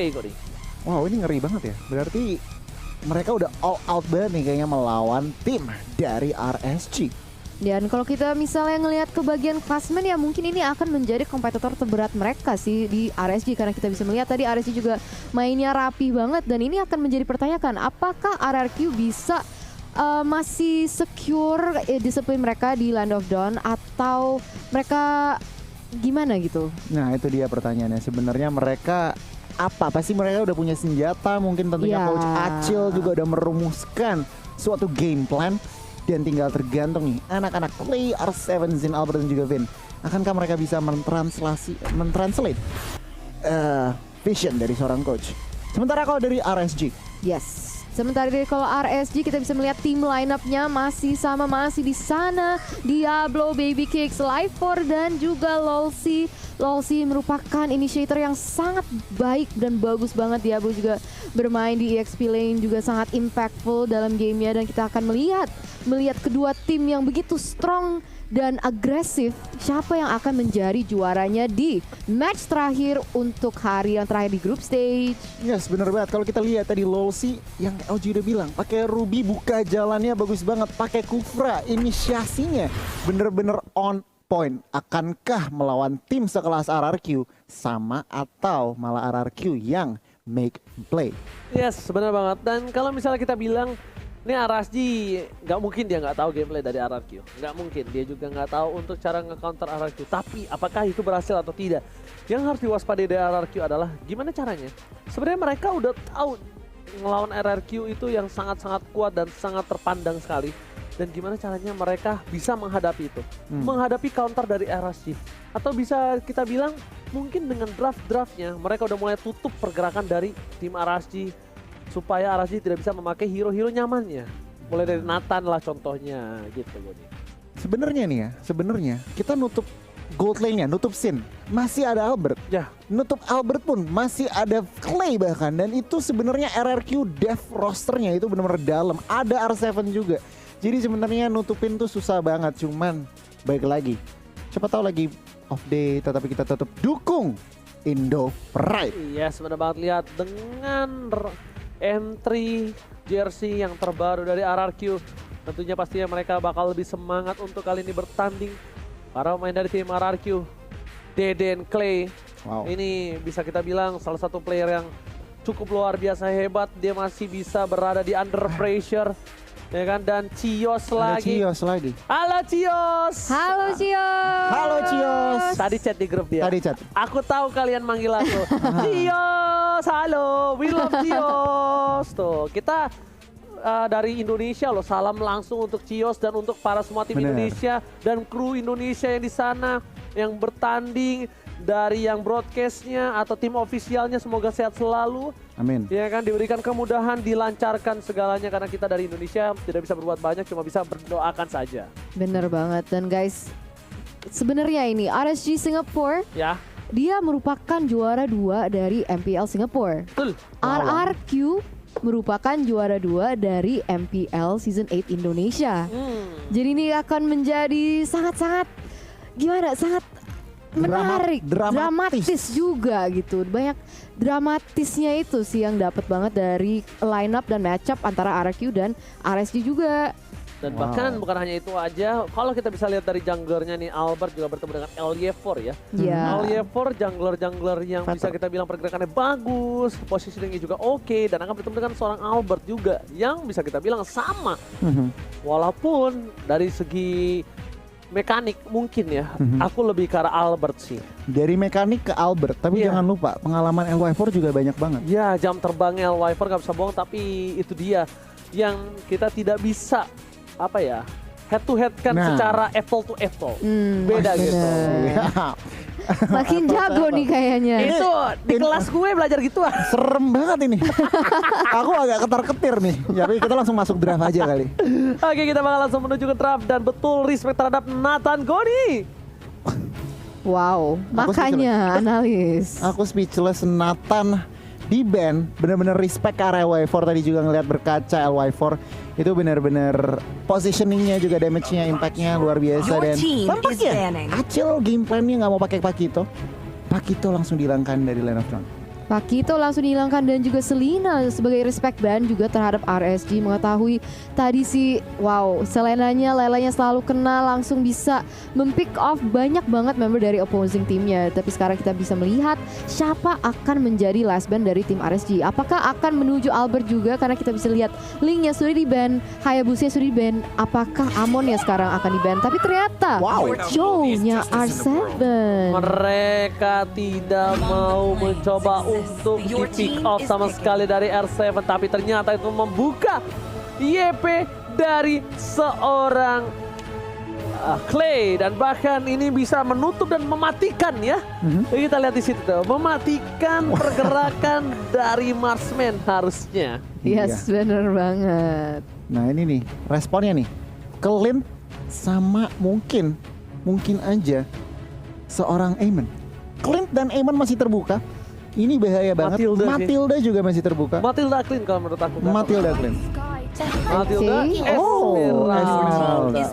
Clay kok nih. Wow, ini ngeri banget ya. Berarti mereka udah all out banget nih kayaknya melawan tim dari RSG. Dan kalau kita misalnya ngelihat ke bagian klasmen ya mungkin ini akan menjadi kompetitor terberat mereka sih di RSG. Karena kita bisa melihat tadi RSG juga mainnya rapi banget. Dan ini akan menjadi pertanyaan, apakah RRQ bisa masih secure disiplin mereka di Land of Dawn atau mereka gimana gitu? Nah itu dia pertanyaannya. Sebenarnya mereka apa? Pasti mereka udah punya senjata. Mungkin tentunya Ya. Coach Acil juga udah merumuskan suatu game plan. Dan tinggal tergantung nih anak-anak Clay, R7, Zin, Albert dan juga Vin. Akankah mereka bisa mentranslate vision dari seorang coach? Sementara kalau dari RSG, Yes. Sementara dari kalau RSG kita bisa melihat tim line-up-nya masih sama, masih di sana. Diablo, Baby Cakes, Life4 dan juga Lolsi. Lolsi merupakan initiator yang sangat baik dan bagus banget. Diablo juga bermain di EXP lane juga sangat impactful dalam gamenya. Dan kita akan melihat kedua tim yang begitu strong dan agresif, siapa yang akan menjadi juaranya di match terakhir untuk hari yang terakhir di group stage. yes bener banget. Kalau kita lihat tadi Lolsi yang LG udah bilang, pakai Ruby buka jalannya bagus banget, pakai Kufra inisiasinya bener-bener on point. Akankah melawan tim sekelas RRQ sama atau malah RRQ yang make play? Yes, benar banget. Dan kalau misalnya kita bilang ini RSG, nggak mungkin dia nggak tahu gameplay dari RRQ. Nggak mungkin, dia juga nggak tahu untuk cara nge-counter RRQ. Tapi apakah itu berhasil atau tidak? Yang harus diwaspadai dari RRQ adalah gimana caranya. Sebenarnya mereka udah tahu ngelawan RRQ itu yang sangat-sangat kuat dan sangat terpandang sekali. Dan gimana caranya mereka bisa menghadapi itu. Menghadapi counter dari RSG. Atau bisa kita bilang mungkin dengan draft-draftnya mereka udah mulai tutup pergerakan dari tim RSG. Supaya RSG tidak bisa memakai hero-hero nyamannya. Mulai dari Nathan lah contohnya gitu. Sebenarnya nih ya, sebenarnya kita nutup gold lane-nya, nutup Sin, masih ada Albert. Ya, Nutup Albert pun masih ada Clay bahkan. Dan itu sebenarnya RRQ dev rosternya itu benar-benar dalam. Ada R7 juga. Jadi sebenarnya nutupin tuh susah banget. Cuman baik lagi, siapa tahu lagi off day, tetapi kita tetap dukung Indo Pride. iya sebenarnya banget lihat dengan entry jersey yang terbaru dari RRQ. Tentunya pastinya mereka bakal lebih semangat untuk kali ini bertanding. Para pemain dari tim RRQ, Deden Clay. Wow. Ini bisa kita bilang salah satu player yang cukup luar biasa hebat. Dia masih bisa berada di under pressure. Ya kan, dan Cios Ada lagi. Cios lagi. Halo Cios. Halo Cios. Halo Cios. Tadi chat di grup dia. Tadi chat. Aku tahu kalian manggil aku. Cios, halo. We love Cios. Tuh, kita dari Indonesia loh. Salam langsung untuk Cios dan untuk para semua tim Bener. Indonesia dan kru Indonesia yang di sana yang bertanding, dari yang broadcastnya atau tim ofisialnya, semoga sehat selalu. Amin. Ya kan, diberikan kemudahan, dilancarkan segalanya karena kita dari Indonesia tidak bisa berbuat banyak, cuma bisa berdoakan saja. Bener banget. Dan guys, sebenarnya ini RSG Singapore, Ya, dia merupakan juara 2 dari MPL Singapore. betul. RRQ merupakan juara 2 dari MPL Season 8 Indonesia. Jadi ini akan menjadi sangat-sangat gimana? Sangat menarik, dramatis juga gitu. Banyak dramatisnya itu sih yang dapat banget dari line up dan matchup antara RRQ dan RSG juga. Dan bahkan bukan hanya itu aja, kalau kita bisa lihat dari junglernya nih, Albert juga bertemu dengan LY4 ya. Ya. LY4 jungler-jungler yang bisa kita bilang pergerakannya bagus, positioningnya juga oke, dan akan bertemu dengan seorang Albert juga yang bisa kita bilang sama. Walaupun dari segi mekanik mungkin ya, aku lebih ke arah Albert sih. Dari mekanik ke Albert, tapi Iya. jangan lupa pengalaman LY4 juga banyak banget. Ya, jam terbangnya LY4 gak bisa bohong, tapi itu dia yang kita tidak bisa head to head kan Nah. secara apple to apple. Beda bener. gitu. Makin jago nih kayaknya. Itu di kelas gue belajar gitu ah. Serem banget ini. Aku agak ketar-ketir nih. Tapi kita langsung masuk draft aja kali. Oke, kita bakal langsung menuju ke draft dan betul respect terhadap Nathan Goni. Wow, makanya analis. Aku speechless. Nathan di band bener-bener respect ke LY4. Tadi juga ngeliat berkaca LY4 itu bener-bener positioningnya juga, damage-nya, impact-nya luar biasa. Dan tampaknya Acil game plan-nya nggak mau pakai Pakito. Pakito langsung dihilangkan dari Land of Dawn. Pakito langsung dihilangkan dan juga Selena sebagai respect ban juga terhadap RSG mengetahui tadi si Lelanya selalu kena langsung bisa mempick off banyak banget member dari opposing timnya. Tapi sekarang kita bisa melihat siapa akan menjadi last ban dari tim RSG. Apakah akan menuju Albert juga karena kita bisa lihat Linknya sudah di ban, Hayabusa sudah di ban. Apakah Amon ya sekarang akan di ban? Tapi ternyata Joe-nya R7. Mereka tidak mau mencoba untuk di pick off sama sekali dari R7, tapi ternyata itu membuka YP dari seorang Clay, dan bahkan ini bisa menutup dan mematikan ya. Kita lihat di situ tuh, mematikan pergerakan dari Marksman harusnya. Yes, bener banget. Nah ini nih responnya nih, Clint sama mungkin aja seorang Eamon. Clint dan Eamon masih terbuka. Ini bahaya banget. Matilda juga masih terbuka. Matilda Clint kalau menurut aku. Matilda Clint. Matilda Esmeralda.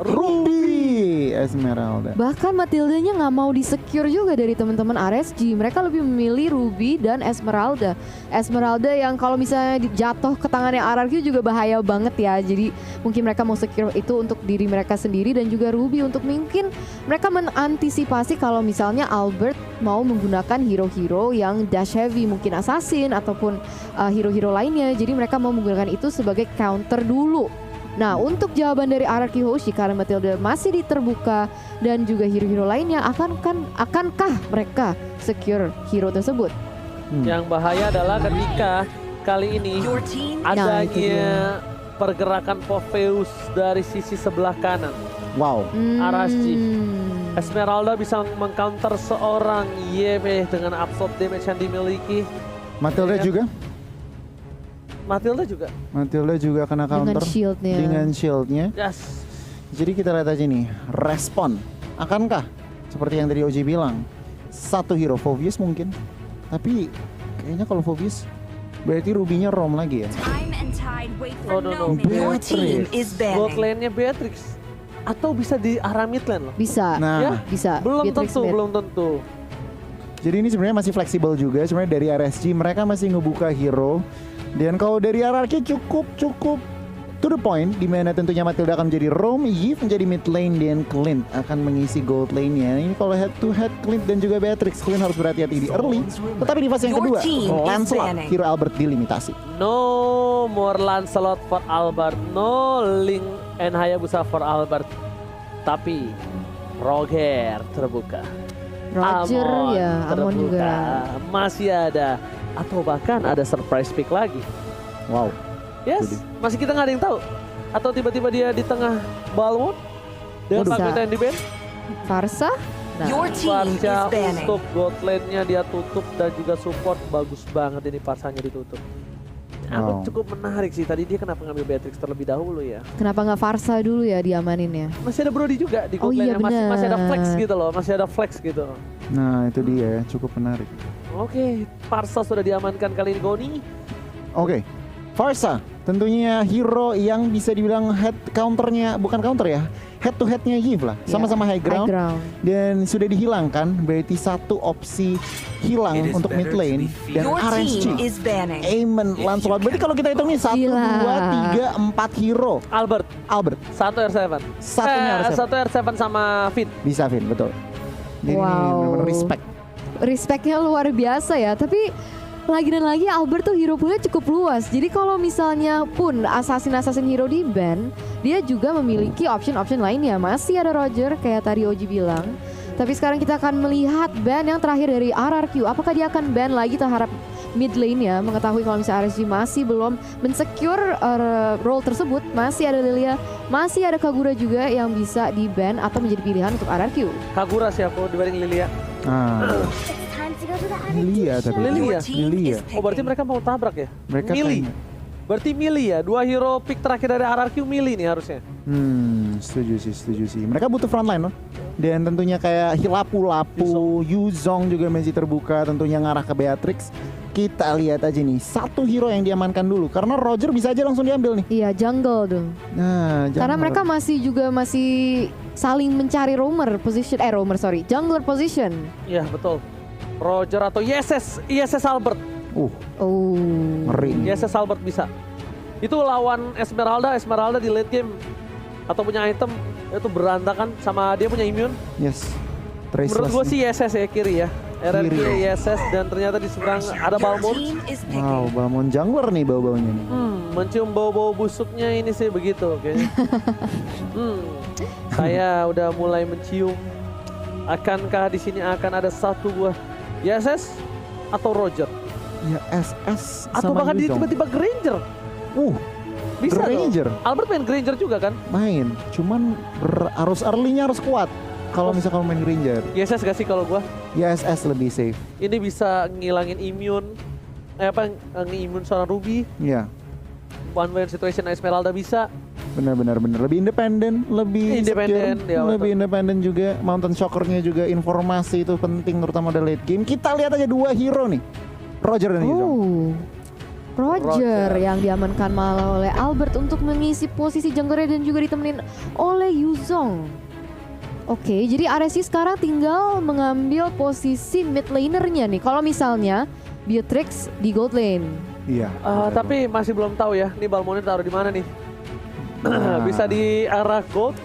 Esmeralda. Bahkan Matildanya nggak mau di-secure juga dari teman-teman RSG. Mereka lebih memilih Ruby dan Esmeralda. Esmeralda yang kalau misalnya jatuh ke tangannya RRQ juga bahaya banget ya. Jadi mungkin mereka mau secure itu untuk diri mereka sendiri, dan juga Ruby untuk mungkin mereka mengantisipasi kalau misalnya Albert mau menggunakan hero-hero yang dash heavy, mungkin assassin ataupun hero-hero lainnya. Jadi mereka mau menggunakan itu sebagai counter dulu. Nah, untuk jawaban dari RRQ Hoshi karena Matilda masih terbuka dan juga hero-hero lainnya, akankah mereka secure hero tersebut? Yang bahaya adalah ketika kali ini adanya pergerakan Popheus dari sisi sebelah kanan. Wow. RSG. Esmeralda bisa mengcounter seorang YB dengan absorb damage yang dimiliki. Matilda juga? Matilda juga kena counter dengan shieldnya. Yes. Jadi kita lihat aja nih, respon. Akankah seperti yang tadi OJ bilang, satu hero Phoveus mungkin. Tapi kayaknya kalau Phoveus berarti Ruby-nya Rom lagi ya. No. Beatrix. Gold lane-nya Beatrix. Atau bisa di arah mid lane loh. Bisa. Nah, Ya? Bisa. Belum Beatrix tentu, mid. belum tentu. jadi ini sebenarnya masih fleksibel juga. Sebenarnya dari RSG mereka masih ngebuka hero. Dan kalau dari RRQ cukup to the point, di mana tentunya Matilda akan menjadi Rom, Yves menjadi mid lane, dan Clint akan mengisi gold lane-nya. Ini kalau head to head Clint dan juga Beatrix, Clint harus berhati-hati di early. Tetapi di fase yang kedua, Lancelot, hero Albert dilimitasi. No more Lancelot for Albert. No Link and Hayabusa for Albert. Tapi Roger terbuka. Roger ya, Amon juga. Masih ada, atau bahkan ada surprise pick lagi. Wow. Yes, masih kita nggak ada yang tahu. Atau tiba-tiba dia di tengah Balwon dengan Bisa. Pakito yang di ban. Farsa? Nah, Parsa untuk gold lane-nya dia tutup dan juga support. Bagus banget ini Parsanya ditutup. Aku cukup menarik sih, tadi dia kenapa ngambil Beatrix terlebih dahulu ya. kenapa nggak Farsa dulu ya diamaninnya? Masih ada Brody juga di gold iya, lane-nya, masih ada benar. flex gitu. Nah itu dia, cukup menarik. Oke, Parsa sudah diamankan kali ini Goni. Oke, Farsa tentunya hero yang bisa dibilang head counternya, bukan counter ya, head to headnya Yves lah, sama-sama high ground. Dan sudah dihilangkan, berarti satu opsi hilang untuk mid lane. Dan RSG, Eamon, Lancelot. Berarti kalau kita hitung nih 1, 2, 3, 4 hero. Albert. Satu R7. Satunya R7. Satu R7 sama Fit. Bisa Vin, betul. Jadi Wow. ini benar-benar respect. Respectnya luar biasa ya, tapi lagi dan lagi Albert tuh hero poolnya cukup luas. Jadi kalau misalnya pun assassin hero di ban, dia juga memiliki option lainnya. Masih ada Roger kayak tadi Oji bilang. Tapi sekarang kita akan melihat ban yang terakhir dari RRQ. Apakah dia akan ban lagi terhadap mid lane-nya? Mengetahui kalau misalnya RSG masih belum mensecure role tersebut. Masih ada Lilia, masih ada Kagura juga yang bisa di ban atau menjadi pilihan untuk RRQ. Kagura sih aku dibanding Lilia. Lilia. Oh berarti mereka mau tabrak ya? Mereka Millie. kayaknya. Berarti Millie ya, 2 hero pick terakhir dari RRQ Millie nih harusnya. Setuju sih. Mereka butuh frontline loh. Dan tentunya kayak Lapu, Yuzong juga masih terbuka, tentunya ngarah ke Beatrix. Kita lihat aja nih, satu hero yang diamankan dulu karena Roger bisa aja langsung diambil nih. Iya, jungle dong. Nah, Karena mereka masih saling mencari jungler position. Iya betul. Roger atau ISS Albert. Oh. Ngeri. YSS Albert bisa. Itu lawan Esmeralda di late game atau punya item itu berantakan sama dia punya immune. Yes. Menurut gue sih YSS ya kiri ya. RRQ Kiri. YSS dan ternyata di seberang ada Balmond. Wow, Balmond jungler nih bau-baunya nih. Mencium bau-bau busuknya ini sih begitu kayaknya. Saya udah mulai mencium. Akankah di sini akan ada satu buah YSS atau Roger? Ya SS Atau sama bahkan dia Yuzong. tiba-tiba Granger. Bisa Granger. dong. Albert main Granger juga kan? Main, cuman harus early-nya harus kuat. Kalau misalkan main Granger, YSS gak sih kalau gua? ya SS lebih safe. Ini bisa ngilangin immune. Nge-immune seorang Ruby. Ya, One way situation Esmeralda bisa. benar. Lebih independen, lebih Independen, secure, ya, lebih betul. independen juga. Mountain Shockernya juga informasi itu penting, terutama di late game. Kita lihat aja dua hero nih, Roger dan Yuzong. Roger yang diamankan malah oleh Albert untuk mengisi posisi junglernya dan juga ditemenin oleh Yuzong. Oke, jadi RSC sekarang tinggal mengambil posisi mid lanernya nih. Kalau misalnya Beatrix di gold lane. Iya. Tapi masih belum tahu ya, nih Balmondnya taruh di mana nih? Bisa di arah gold,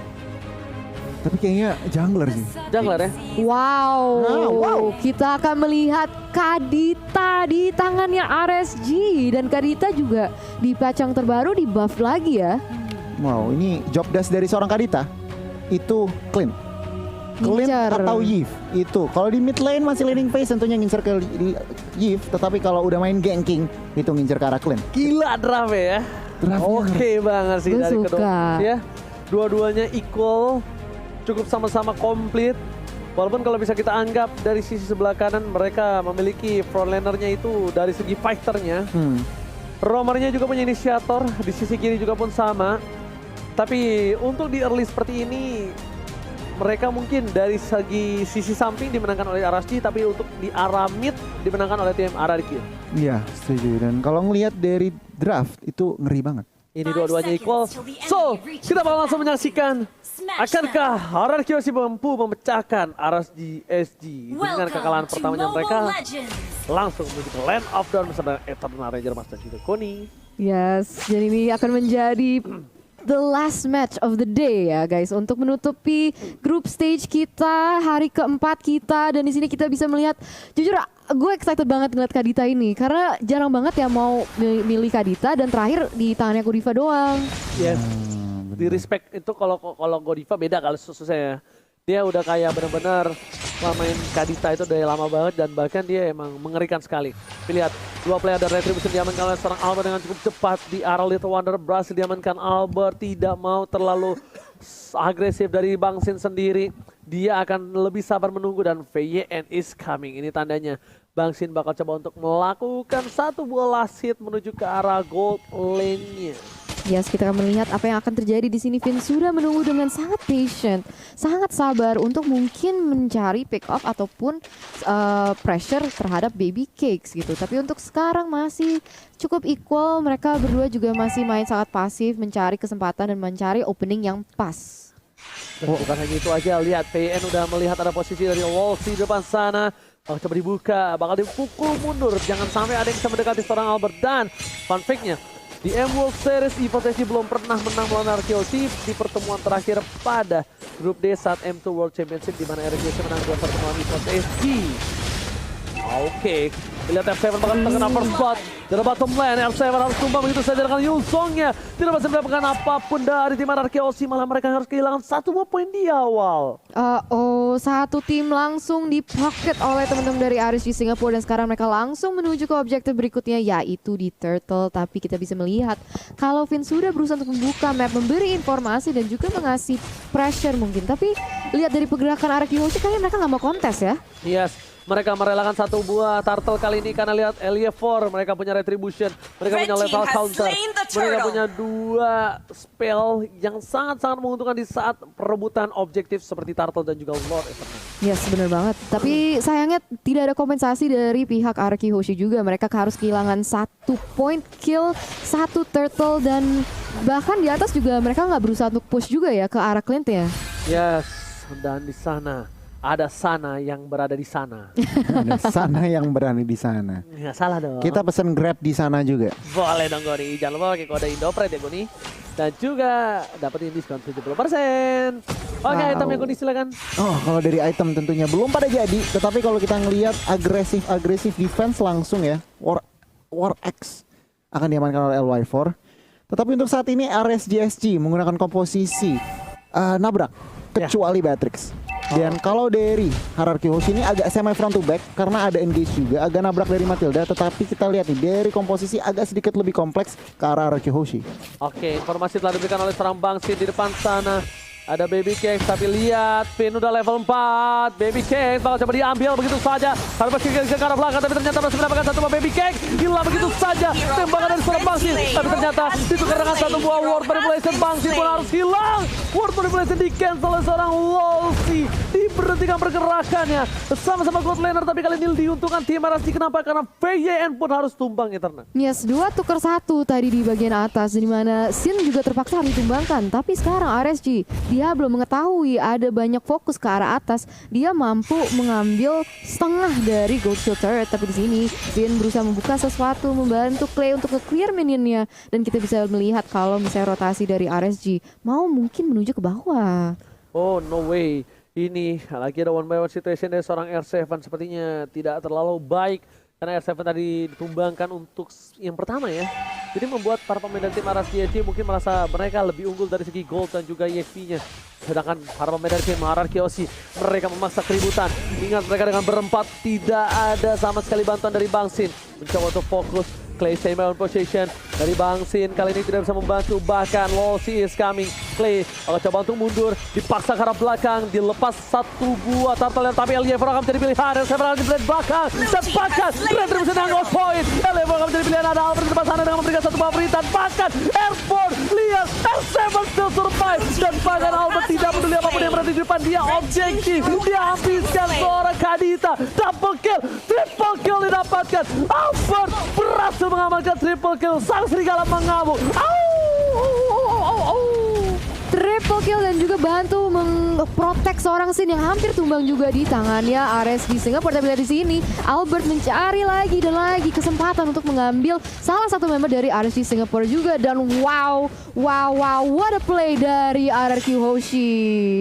Tapi kayaknya jungler sih. jungler ya. Wow, kita akan melihat Kadita di tangannya RSG dan Kadita juga di patch yang terbaru di buff lagi ya. Wow, ini job desk dari seorang Kadita itu clean. Clean Ngincer. atau Yves itu. Kalau di mid lane masih laning phase tentunya ngincer ke Yves, tetapi kalau udah main ganking itu ngincer ke arah clean. Gila draft ya. Draftnya Oke banget sih Gue dari kedua. suka. Ya, dua-duanya equal, cukup sama-sama komplit. Walaupun kalau bisa kita anggap dari sisi sebelah kanan mereka memiliki frontlanernya itu dari segi fighternya. Roamernya juga punya inisiator, di sisi kiri juga pun sama. Tapi untuk di early seperti ini, mereka mungkin dari sisi samping dimenangkan oleh RSG, tapi untuk di arah mid dimenangkan oleh tim RRQ. Iya, setuju. Dan kalau ngelihat dari draft itu ngeri banget. Ini dua-duanya equal. So, kita bakal langsung menyaksikan. Akankah RRQ masih mampu memecahkan RSG SG dengan kekalahan pertamanya mereka? Langsung menuju ke Land of Dawn bersama Eternal Ranger Mas dan juga Koni. Yes, jadi ini akan menjadi the last match of the day ya guys, untuk menutupi group stage kita hari keempat kita. Dan di sini kita bisa melihat, jujur gue excited banget ngeliat Kadita ini karena jarang banget ya mau milih Kadita dan terakhir di tangannya Godiva doang. Yes. Di respect itu kalau Godiva beda kalau sususnya. Dia udah kayak benar-benar main Kadita itu udah lama banget dan bahkan dia emang mengerikan sekali. Lihat, dua player dari Retribution diamankan oleh seorang Albert dengan cukup cepat di arah Little Wonder. Berhasil diamankan Albert, tidak mau terlalu agresif dari Bang Sin sendiri. Dia akan lebih sabar menunggu dan VYN is coming. Ini tandanya Bang Sin bakal coba untuk melakukan satu buah last hit menuju ke arah gold lane-nya. Yes, kita akan melihat apa yang akan terjadi di sini. Vin sudah menunggu dengan sangat patient, sangat sabar untuk mungkin mencari pick off ataupun pressure terhadap baby cakes gitu. Tapi untuk sekarang masih cukup equal. Mereka berdua juga masih main sangat pasif, mencari kesempatan dan mencari opening yang pas. Dan bukan hanya itu aja, lihat PN udah melihat ada posisi dari Wolsey di depan sana. Bakal coba dibuka, bakal dipukul mundur. Jangan sampai ada yang bisa mendekati seorang Albert. Dan fun fact-nya, di M-World Series, EVO TG belum pernah menang melawan RKOC di pertemuan terakhir pada grup D saat M2 World Championship di mana RKOC menang 2 pertemuan EVO TG. Oke, lihat F7 bakal terkena first blood dari bottom lane. F7 harus tumbang begitu saja dengan Yuzongnya. Tidak bisa mendapatkan apapun dari tim RKOC, malah mereka harus kehilangan satu buah poin di awal. Satu tim langsung dipocket oleh teman-teman dari RSG Singapura dan sekarang mereka langsung menuju ke objektif berikutnya yaitu di Turtle. Tapi kita bisa melihat kalau Vin sudah berusaha untuk membuka map, memberi informasi dan juga mengasih pressure mungkin. Tapi lihat dari pergerakan RKOC kayaknya mereka nggak mau kontes ya. Yes, mereka merelakan satu buah turtle kali ini karena lihat Elia 4, mereka punya retribution, mereka punya level counter, mereka punya dua spell yang sangat-sangat menguntungkan di saat perebutan objektif seperti turtle dan juga Lord. Yes, benar banget. Tapi sayangnya tidak ada kompensasi dari pihak Arki Hoshi juga. Mereka harus kehilangan 1 point kill, 1 turtle dan bahkan di atas juga mereka nggak berusaha untuk push juga ya ke arah Clint ya. Yes, dan di sana ada Sana yang berada di sana. Ada Sana yang berani di sana. Nggak salah dong. Kita pesen Grab di sana juga. Boleh dong Goni, jangan lupa pakai kode Indopret ya Goni. Dan juga dapetin diskon 70%. Oke, Wow. itemnya Goni silakan. Oh, kalau dari item tentunya belum pada jadi, tetapi kalau kita ngelihat agresif defense langsung ya, War X akan diamankan oleh LY4. Tetapi untuk saat ini RSGSG menggunakan komposisi nabrak, kecuali Batrix. Dan kalau dari Hierarchy Hoshi ini agak semi front to back karena ada engage juga, agak nabrak dari Matilda. Tetapi kita lihat nih dari komposisi agak sedikit lebih kompleks ke arah Hierarchy Hoshi. Oke, informasi telah diberikan oleh seorang Bangsin di depan sana. Ada Baby Cakes, tapi lihat Pin udah level 4. Baby Cakes bakal coba diambil begitu saja. Harus masih ke arah belakang, tapi ternyata masih mendapatkan satu buah Baby Cakes. Hilang begitu saja. Tembakan dari seorang Bangsin, tapi ternyata ditukar dengan satu buah Ward Manipulation. Bangsin pun harus hilang. Ward Manipulation di cancel oleh seorang Lolsi. Diberhentikan pergerakannya. Sama-sama God Laner, tapi kali ini diuntungkan tim RSG. Kenapa? Karena VYN pun harus tumbang Eternal. Yes, 2 tukar 1 tadi di bagian atas, di mana Sin juga terpaksa harus ditumbangkan. Tapi sekarang RSG, dia belum mengetahui ada banyak fokus ke arah atas. Dia mampu mengambil setengah dari Gold Shield Turret. Tapi di sini Sin berusaha membuka sesuatu, membantu Clay untuk nge-clear minionnya. Dan kita bisa melihat kalau misalnya rotasi dari RSG mau mungkin menuju ke bawah. Oh, no way. Ini lagi ada one by one situation dari seorang R7, sepertinya tidak terlalu baik karena R7 tadi ditumbangkan untuk yang pertama ya. Jadi membuat para pemain dari tim RSG mungkin merasa mereka lebih unggul dari segi gold dan juga EXP-nya. Sedangkan para pemain dari tim Hierarchy Hoshi mereka memaksa keributan. Ingat mereka dengan berempat tidak ada sama sekali bantuan dari Bangsin. Mencoba untuk fokus. Clay stay on position dari Bangsin kali ini tidak bisa membantu, bahkan Lolsi is coming. Clay akan coba untuk mundur, dipaksa ke arah belakang, dilepas satu buah turtle, tapi LY4 akan menjadi pilihan. LY4 akan menjadi belakang dan bahkan Red bisa dengan on point. LY4 akan menjadi pilihan, ada Albert di depan sana dengan memberikan satu buah perintah, bahkan Airborne lihat R7 still survive dan bahkan Albert tidak peduli apapun yang berada di depan dia. Objektif dia habiskan seorang Kadita, double kill, triple kill didapatkan. Albert berhasil mengamalkan triple kill, sang serigala mengamuk. Triple kill dan juga bantu memprotek seorang Sin yang hampir tumbang juga di tangannya RSG Singapore. Tapi dari sini Albert mencari lagi dan lagi kesempatan untuk mengambil salah satu member dari RSG Singapore juga. Dan wow, what a play dari Hierarchy Hoshi.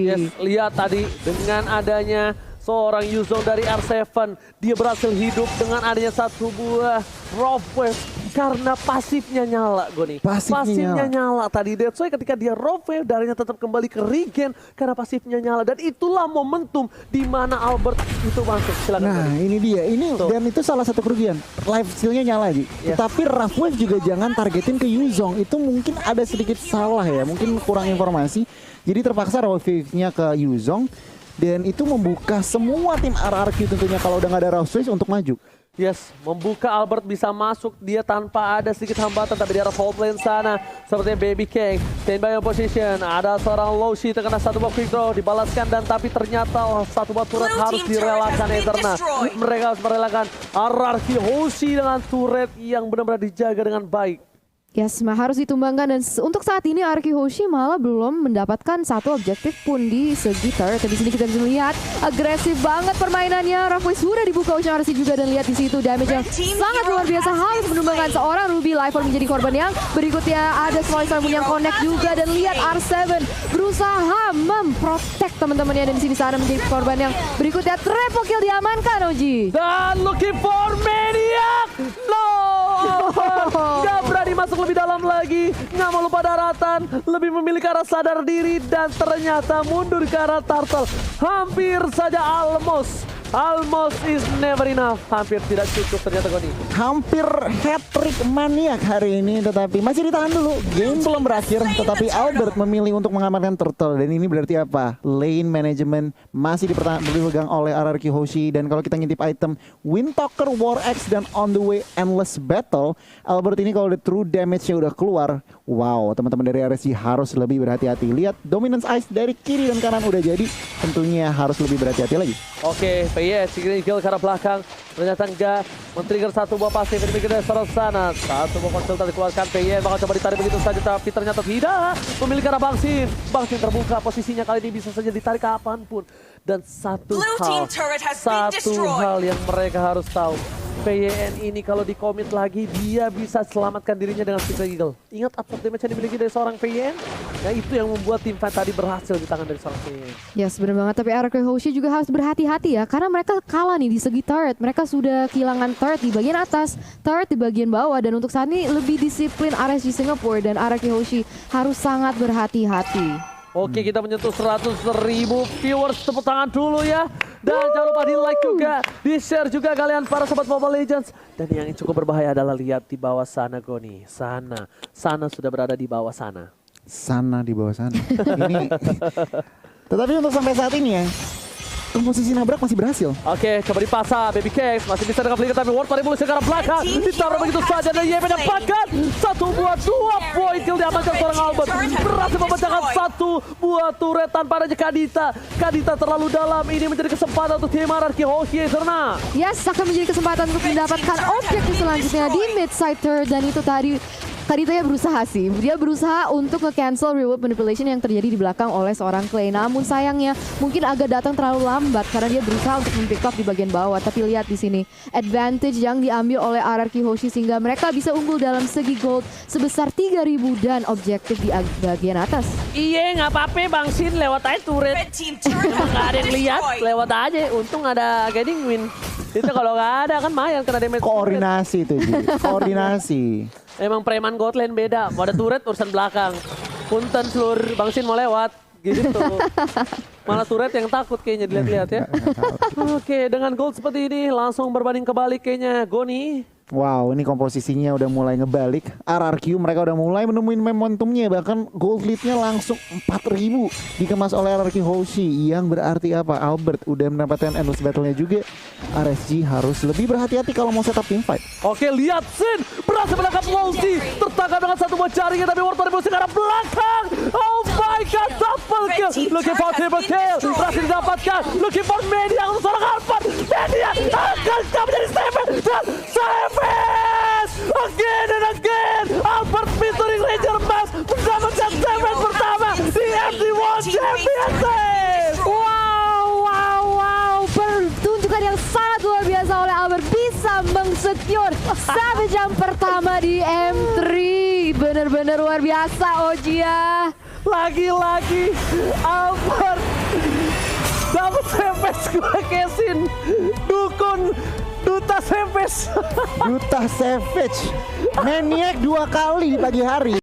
Yes, lihat tadi dengan adanya seorang Yuzong dari R7, dia berhasil hidup dengan adanya satu buah Rough Wave karena pasifnya nyala, Goni. Pasifnya nyala tadi. That's why ketika dia Rough Wave, darahnya tetap kembali ke regen karena pasifnya nyala. Dan itulah momentum di mana Albert itu masuk. Silakan. Nah, ini dia. Dan itu salah satu kerugian. Life steal-nya nyala, Ji. Yes. Tapi Rough Wave juga jangan targetin ke Yuzong. Itu mungkin ada sedikit salah ya. Mungkin kurang informasi. Jadi terpaksa Rough Wave-nya ke Yuzong. Dan itu membuka semua tim RRQ tentunya kalau udah nggak ada Rough Wave untuk maju. Yes, membuka Albert bisa masuk dia tanpa ada sedikit hambatan, tapi di arah top lane sana sepertinya Baby King stand by position, ada seorang Lowshi terkena satu buah quick draw dibalaskan, dan tapi ternyata satu buah turret harus direlakan Eternal. Mereka harus merelakan Hierarchy Hoshi dengan turret yang benar-benar dijaga dengan baik. Yes, harus ditumbangkan, dan untuk saat ini Hierarchy Hoshi malah belum mendapatkan satu objektif pun di segi turret. Di sini kita bisa melihat agresif banget permainannya. Rafway sudah dibuka Ocean RC juga, dan lihat di situ damage yang sangat luar biasa, harus menumbangkan seorang Ruby. Lifer menjadi korban yang berikutnya, ada Sloy Salmon yang connect juga, dan lihat R7 berusaha memprotek teman-temannya, dan di sini sana menjadi korban yang berikutnya. Triple kill diamankan, Oji. Dan looking for Maniac. No! Gak berani masuk lebih dalam lagi, nggak mau lupa daratan, lebih memilih ke arah sadar diri, dan ternyata mundur ke arah turtle. Hampir saja almost is never enough. Hampir tidak cukup ternyata, Goni. Hampir hat-trick Maniac hari ini, tetapi masih ditahan dulu. Game belum berakhir, tetapi Albert memilih untuk mengamankan turtle. Dan ini berarti apa? Lane management masih dipegang oleh Hierarchy Hoshi. Dan kalau kita ngintip item Windtalker, War X, dan On The Way Endless Battle, Albert ini kalau the true damage-nya udah keluar, wow, teman-teman dari RSG harus lebih berhati-hati. Lihat Dominance Ice dari kiri dan kanan udah jadi, tentunya harus lebih berhati-hati lagi. Oke, PS kill ke arah belakang, ternyata enggak men-trigger satu buah pasif ini dari seorang sana. Satu buah konsultan dikeluarkan, PS bakal coba ditarik begitu saja, tapi ternyata tidak. Memilih ke arah Bangsin terbuka posisinya, kali ini bisa saja ditarik kapanpun. Dan satu Blue hal, team turret has been satu destroyed. hal yang mereka harus tahu. PYN ini kalau dikomit lagi, dia bisa selamatkan dirinya dengan Splinter Eagle. Ingat absorb damage yang dimiliki dari seorang PYN? Nah itu yang membuat tim fight tadi berhasil di tangan dari seorang PYN. Ya benar banget, tapi RRQ Hoshi juga harus berhati-hati ya, karena mereka kalah nih di segi turret. Mereka sudah kehilangan turret di bagian atas, turret di bagian bawah, dan untuk saat ini lebih disiplin RSG Singapore, dan RRQ Hoshi harus sangat berhati-hati. Oke, kita menyentuh 100.000 viewers. Tepuk tangan dulu ya. Dan jangan lupa di like juga, di share juga kalian para sobat Mobile Legends. Dan yang cukup berbahaya adalah lihat di bawah sana Goni. Sana sudah berada di bawah sana. Sana di bawah sana. Ini. Tetapi untuk sampai saat ini ya, komposisi nabrak masih berhasil. Oke, coba dipasang. Baby Cakes masih bisa dengan flicker, tapi World Revolution ke arah belakang. Ditaruh begitu saja dan YB mendapatkan 1 buah 2 poin kill diamankan seorang Albert. Berhasil memecahkan 1 buah turret tanpa adanya Kadita. Kadita terlalu dalam. Ini menjadi kesempatan untuk tim RRQ Hoshi Zerna. Yes, akan menjadi kesempatan untuk mendapatkan objektif selanjutnya di mid-side turret, dan itu tadi Kadita berusaha sih, dia berusaha untuk nge-cancel reward manipulation yang terjadi di belakang oleh seorang Clay. Namun sayangnya mungkin agak datang terlalu lambat karena dia berusaha untuk men-pick up di bagian bawah. Tapi lihat di sini advantage yang diambil oleh RRQ Hoshi sehingga mereka bisa unggul dalam segi gold sebesar 3.000 dan objektif di bagian atas. Iya, nggak apa-apa Bang Sin, lewat aja turret. Red team turret Emang nggak ada has yang been lihat, destroyed. lewat aja. Untung ada guiding win. Itu kalau nggak ada kan mayan kena damage. Koordinasi itu, Ji. Koordinasi. Emang preman Godland beda, mau ada turret urusan belakang. Punten seluruh Bang Sin mau lewat, gitu. Malah turret yang takut kayaknya dilihat-lihat ya. Oke, dengan gold seperti ini langsung berbanding kebalik kayaknya Goni. Wow, ini komposisinya udah mulai ngebalik. RRQ mereka udah mulai menemuin momentumnya. Bahkan gold lead-nya langsung 4.000 dikemas oleh RRQ Hoshi. Yang berarti apa? Albert udah mendapatkan endless battle-nya juga. RSG harus lebih berhati-hati kalau mau setup team fight. Oke, lihat Sin berhasil menangkap Wolsey. Tertangkap dengan 1 buah jaringnya, tapi World Revolution ke arah belakang. Oh my god, double kill. Looking for triple kill. Berhasil didapatkan. Looking for Media untuk seorang Albert. Media akan menjadi Seven. Dan Seven again and again. Albert featuring Ranger Mask mendapatkan Seven pertama di MD1 Championship. Wow, pertunjukan yang sangat luar biasa oleh Albert, bisa mengsecure Savage yang pertama di M3. Bener-bener luar biasa Ojia. Lagi-lagi Albert dapat Savage gue kesin. Dukun Duta Savage. Duta Savage. Maniac 2 kali di pagi hari.